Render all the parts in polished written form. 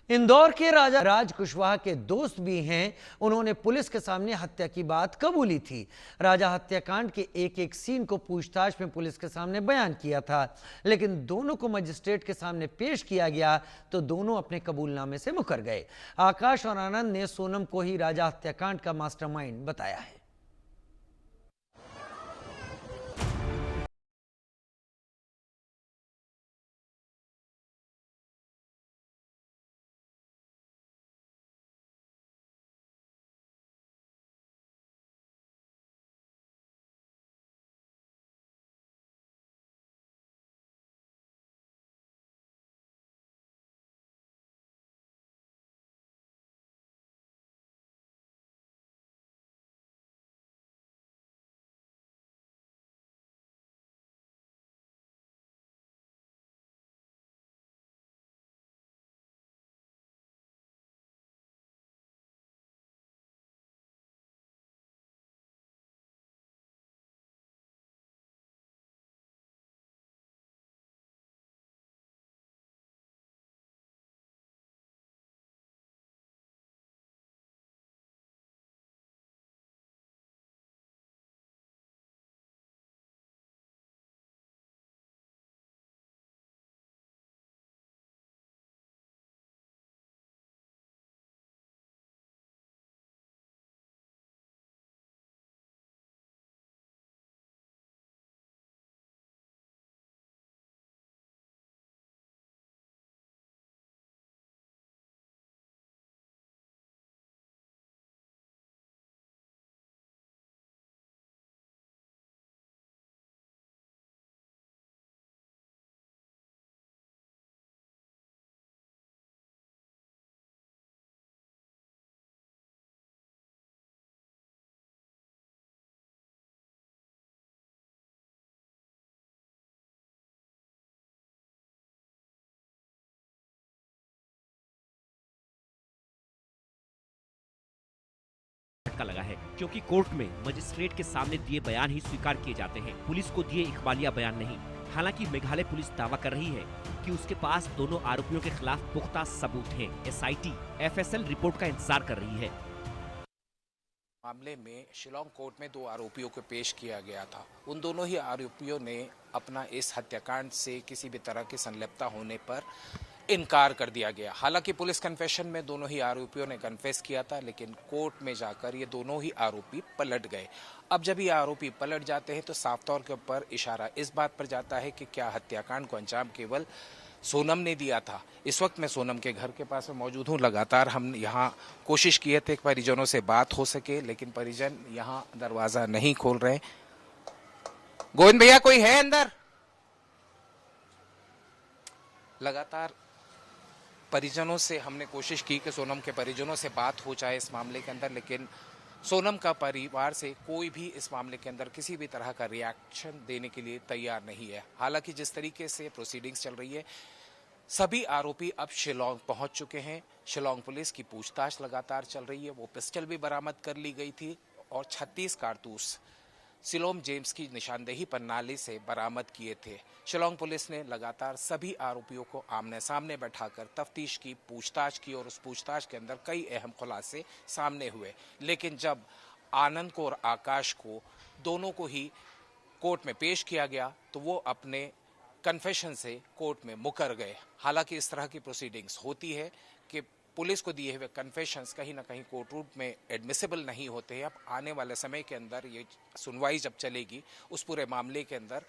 इंदौर के राजा राज कुशवाहा के दोस्त भी हैं। उन्होंने पुलिस के सामने हत्या की बात कबूली थी। राजा हत्याकांड के एक एक सीन को पूछताछ में पुलिस के सामने बयान किया था, लेकिन दोनों को मजिस्ट्रेट के सामने पेश किया गया तो दोनों अपने कबूलनामे से मुकर गए। आकाश और आनंद ने सोनम को ही राजा हत्याकांड का मास्टरमाइंड बताया है। झटका लगा है, क्योंकि कोर्ट में मजिस्ट्रेट के सामने दिए बयान ही स्वीकार किए जाते हैं, पुलिस को दिए इकबालिया बयान नहीं। हालांकि मेघालय पुलिस दावा कर रही है कि उसके पास दोनों आरोपियों के खिलाफ पुख्ता सबूत हैं। एसआईटी एफएसएल रिपोर्ट का इंतजार कर रही है। मामले में शिलोंग कोर्ट में 2 आरोपियों को पेश किया गया था। उन दोनों ही आरोपियों ने अपना इस हत्याकांड से किसी भी तरह की संलिप्तता होने पर इनकार कर दिया गया। हालांकि पुलिस कन्फेशन में दोनों ही आरोपियों ने कन्फेस किया था, लेकिन कोर्ट में जाकर ये दोनों ही आरोपी पलट गए। अब जब ये आरोपी पलट जाते हैं तो साफ तौर के ऊपर इशारा इस बात पर जाता है कि क्या हत्याकांड को अंजाम केवल सोनम ने दिया था। इस वक्त मैं सोनम के घर के पास में मौजूद हूँ। लगातार हम यहाँ कोशिश किए थे कि परिजनों से बात हो सके, लेकिन परिजन यहाँ दरवाजा नहीं खोल रहे। गोविंद भैया, कोई है अंदर? लगातार परिजनों से हमने कोशिश की कि सोनम के परिजनों से बात हो जाए इस मामले के अंदर, लेकिन सोनम का परिवार से कोई भी इस मामले के अंदर किसी भी तरह का रिएक्शन देने के लिए तैयार नहीं है। हालांकि जिस तरीके से प्रोसीडिंग्स चल रही है, सभी आरोपी अब शिलोंग पहुंच चुके हैं। शिलोंग पुलिस की पूछताछ लगातार चल रही है। वो पिस्टल भी बरामद कर ली गई थी और 36 कारतूस सिलोम जेम्स की निशानदेही पर नाले से बरामद किए थे। शिलोंग पुलिस ने लगातार सभी आरोपियों को आमने सामने बैठाकर तफ्तीश की, पूछताछ की और उस पूछताछ के अंदर कई अहम खुलासे सामने हुए। लेकिन जब आनंद को और आकाश को दोनों को ही कोर्ट में पेश किया गया तो वो अपने कन्फेशन से कोर्ट में मुकर गए। हालांकि इस तरह की प्रोसीडिंग्स होती है कि पुलिस को दिए हुए कन्फेशंस कहीं ना कहीं कोर्ट रूम में एडमिसिबल नहीं होते हैं। अब आने वाले समय के अंदर ये सुनवाई जब चलेगी, उस पूरे मामले के अंदर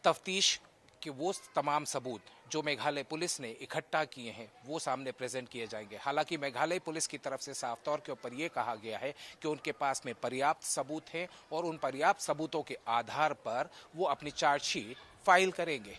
तफ्तीश के वो तमाम सबूत जो मेघालय पुलिस ने इकट्ठा किए हैं वो सामने प्रेजेंट किए जाएंगे। हालांकि मेघालय पुलिस की तरफ से साफ तौर के ऊपर ये कहा गया है कि उनके पास में पर्याप्त सबूत हैं और उन पर्याप्त सबूतों के आधार पर वो अपनी चार्जशीट फाइल करेंगे।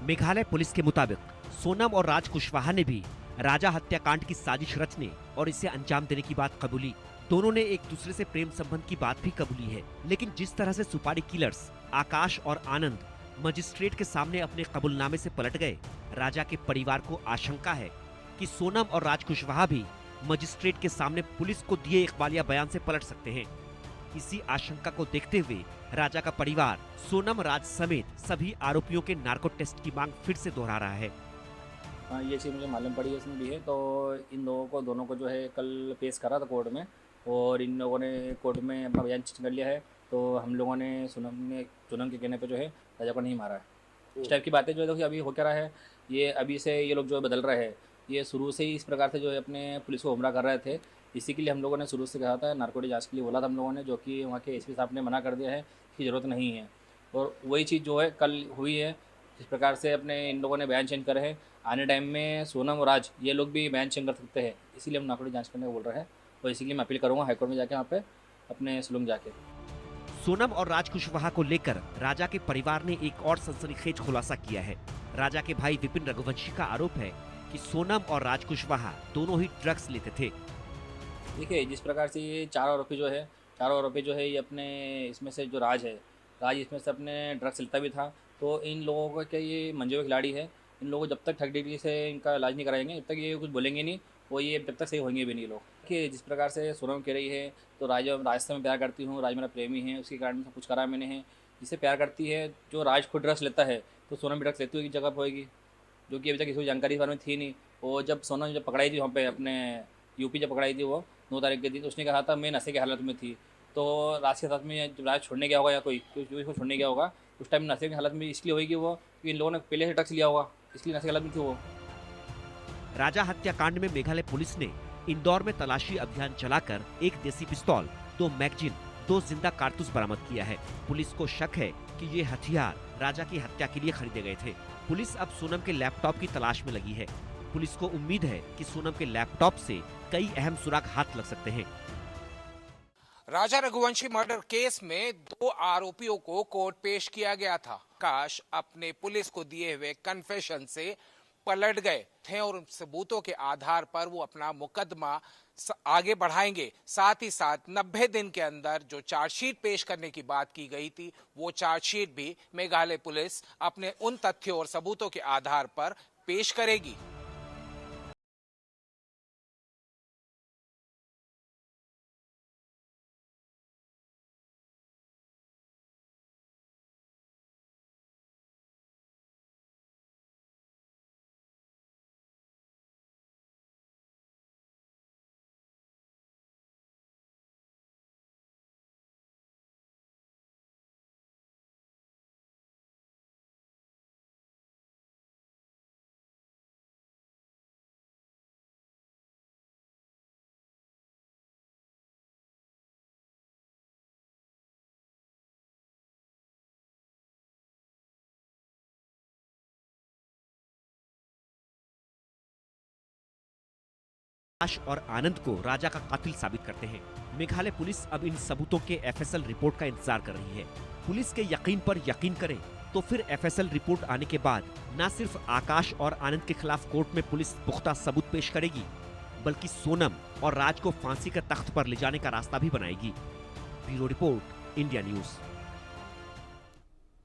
मेघालय पुलिस के मुताबिक सोनम और राज कुशवाहा ने भी राजा हत्याकांड की साजिश रचने और इसे अंजाम देने की बात कबूली। दोनों ने एक दूसरे से प्रेम संबंध की बात भी कबूली है। लेकिन जिस तरह से सुपारी किलर्स आकाश और आनंद मजिस्ट्रेट के सामने अपने कबूलनामे से पलट गए, राजा के परिवार को आशंका है कि सोनम और राज कुशवाहा भी मजिस्ट्रेट के सामने पुलिस को दिए इकबालिया बयान से पलट सकते हैं। इसी आशंका को देखते हुए राजा का परिवार सोनम, राज समेत सभी आरोपियों के नार्को टेस्ट की मांग फिर से दोहरा रहा है। हाँ, ये चीज़ मुझे मालूम पड़ी है इसमें भी है। तो इन लोगों को दोनों को जो है कल पेश करा था कोर्ट में, और इन लोगों ने कोर्ट में अपना बयान कर लिया है। तो हम लोगों ने सोनम के कहने पे जो है राजा को नहीं मारा है। इस टाइप की बातें जो है देखिए अभी हो क्या रहा है, ये अभी से ये लोग जो है बदल रहे हैं। ये शुरू से ही इस प्रकार से जो है अपने पुलिस को गुमराह कर रहे थे। इसी के लिए हम लोगों ने शुरू से कहा था, नारकोटिक जांच के लिए बोला था हम लोगों ने, जो कि वहाँ के एसपी साहब ने मना कर दिया है कि ज़रूरत नहीं है। और वही चीज़ जो है कल हुई है। जिस प्रकार से अपने इन लोगों ने बयान चेंज करे हैं, आने टाइम में सोनम और राज ये लोग भी बयान चेंज कर सकते हैं। इसीलिए हम नारकोटिक जांच करने को बोल रहे हैं, और इसीलिए मैं अपील करूँगा हाईकोर्ट में जाके वहाँ पे अपने सुलम जाके। सोनम और राज कुशवाहा को लेकर राजा के परिवार ने एक और सनसनीखेज खुलासा किया है। राजा के भाई विपिन रघुवंशी का आरोप है कि सोनम और राज कुशवाहा दोनों ही ड्रग्स लेते थे। देखिए, जिस प्रकार से ये चारों आरोपी जो है ये अपने इसमें से जो राज इसमें से अपने ड्रग्स लेता भी था। तो इन लोगों का क्या, ये मंजे हुए खिलाड़ी है। इन लोगों को जब तक ठग डिग्री से इनका इलाज नहीं कराएंगे, जब तक ये कुछ बोलेंगे नहीं, वो ये जब तक सही होंगे भी नहीं लोग। कि जिस प्रकार से सोनम कह रही है, तो राज से मैं प्यार करती हूँ, राज मेरा प्रेमी है, उसके कारण सब कुछ करा मैंने है। जिससे प्यार करती है, जो राज खुद ड्रग्स लेता है, तो सोनम भी ड्रग्स लेती हुई जगह पर होगी, जो कि अभी तक किसी को जानकारी इस बारे में थी नहीं। और जब सोनम पकड़ाई थी वहाँ पे अपने यूपी जब पकड़ाई थी, वो 9 तारीख के दिन, उसने कहा था मैं नशे की हालत में थी। तो राज के साथ में जब राज छोड़ने गया होगा या कोई को छोड़ने गया होगा, उस टाइम नशे की हालत में इसलिए होगी वो, क्योंकि इन लोगों ने पहले से ड्रग्स लिया होगा, इसलिए नशे की हालत में थी वो। राजा हत्याकांड में मेघालय पुलिस ने इंदौर में तलाशी अभियान चलाकर 1 देसी पिस्तौल, 2 मैगजीन, 2 जिंदा कारतूस बरामद किया है। पुलिस को शक है कि ये हथियार राजा की हत्या के लिए खरीदे गए थे। पुलिस अब सोनम के लैपटॉप की तलाश में लगी है। पुलिस को उम्मीद है कि सोनम के लैपटॉप से कई अहम सुराग हाथ लग सकते हैं। राजा रघुवंशी मर्डर केस में 2 आरोपियों को कोर्ट पेश किया गया था। काश अपने पुलिस को दिए हुए कन्फेशन से पलट गए थे और उन सबूतों के आधार पर वो अपना मुकदमा आगे बढ़ाएंगे। साथ ही साथ 90 दिन के अंदर जो चार्जशीट पेश करने की बात की गई थी, वो चार्जशीट भी मेघालय पुलिस अपने उन तथ्यों और सबूतों के आधार पर पेश करेगी। आकाश और आनंद को राजा का कातिल साबित करते हैं। मेघालय पुलिस अब इन सबूतों के एफएसएल रिपोर्ट का इंतजार कर रही है। पुलिस के यकीन पर यकीन करें तो फिर एफएसएल रिपोर्ट आने के बाद न सिर्फ आकाश और आनंद के खिलाफ कोर्ट में पुलिस पुख्ता सबूत पेश करेगी, बल्कि सोनम और राज को फांसी के तख्त पर ले जाने का रास्ता भी बनाएगी। Bureau report, India news.